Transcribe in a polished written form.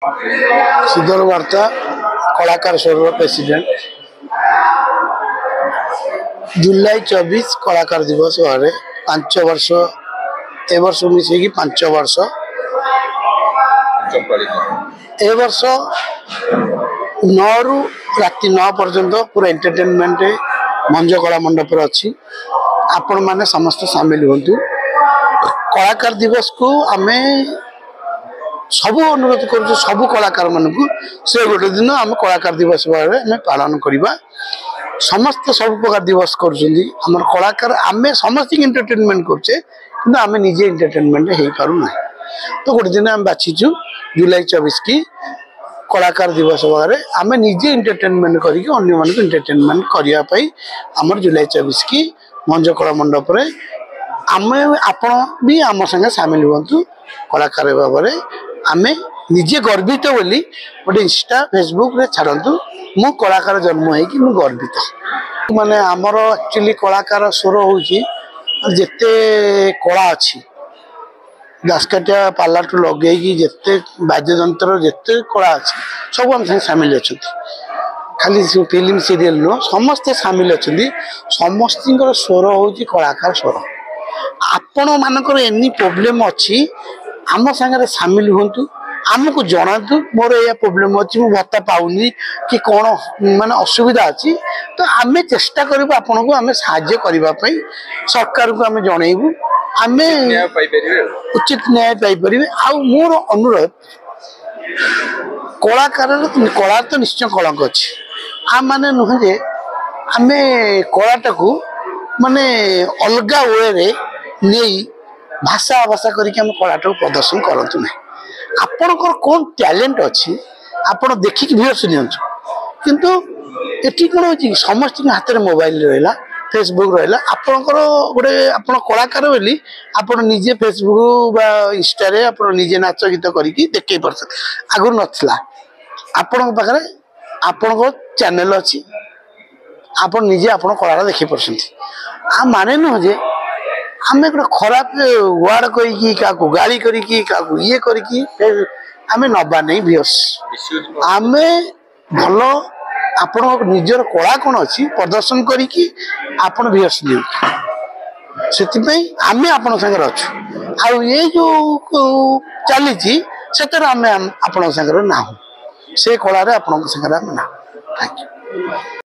सुदर वार्ता कलाकार स्वर प्रेसिडेंट जुलाई 24 कलाकार दिवस भाव 5 वर्ष ए वर्ष मिसेकी 5 वर्ष ए वर्ष 9 रु राति 9 पर्यंत पूरा एंटरटेनमेंट मंज कला मंडप अच्छी आपण माने समस्त सामिल होंतु। कलाकार दिवस को आमे सबू अनुरोध कर सबू कलाकार मान से गोटे दिन आम कलाकार दिवस भाव में पालन करवा समस्त सब प्रकार दिवस कर कलाकार आम समस्त एंटरटेनमेंट करचे कि आम निजे एंटरटेनमेंट हो पारना। तो गोटे दिन आम बाछीचु जुलाई 24 की कलाकार दिवस भाव आम निजे एंटरटेनमेंट करके एंटरटेनमेंट करने आमर जुलाई 24 की मंज कला मंडप आम आपण भी आम संगे सामिल हूँ कलाकार भाव आमे निजे गर्वित बोली गोटे इंस्टा फेसबुक रे छाड़ू मु कलाकार जन्म होगी मु गर्वित माने आमर एक्चुअली कलाकार स्वर होची जेते कला अच्छी दासकाटिया पार्लर टू लगे जिते बाद्य जंत्र जिते कला अच्छी सब आम सामिल अच्छा खाली फिल्म सीरियल नुह समस्ते सामिल अच्छा समस्त स्वर हूँ कलाकार स्वर आपण मानकर एनी प्रोब्लेम अच्छी आम सागर सामिल हूँ आमको जनातु मोर या प्रोब्लेम अच्छी मु भत्ता पाऊनी कि कौन माने असुविधा अच्छी तो आम चेष्टा करूँ आपन को आम साहाय्य करने सरकार को आम जनइबू आम उचित न्याय पाइपर आ मोर अनुरोध कलाकार कला तो निश्चय कलंक अच्छी आ माने नुह जे आम कलाटा को माने अलग वे नहीं भाषा भाषा करके हम कलाटा प्रदर्शन करतु ना आपणकर कौन टैलेंट अच्छी आपण देखिक व्यूअर्स नियंतु किंतु एटी कौन हो समस्त हाथ में मोबाइल रहा फेसबुक रहा आपणकर गोटे आप कलाकार बोली आपण निजे फेसबुक बा इंस्टा रे आपण निजे नाच गीत करके देखे पार्थ आगुरी नाला आपण पाखे आपण चैनल अच्छी आपण निजे आपण कला देखी पार्टी आ माने नुह जे आम गोटे खराब वार्ड क्या गाड़ी करी ये करी आम नबा नहीं व्यूअर्स आम भल आपण निजर कला कौन अच्छी प्रदर्शन करी आपण व्यूअर्स नि आम आपण सागर अच्छु आ ये जो चली आम आपण सागर ना से कलार आपण सागर आम ना। Thank you.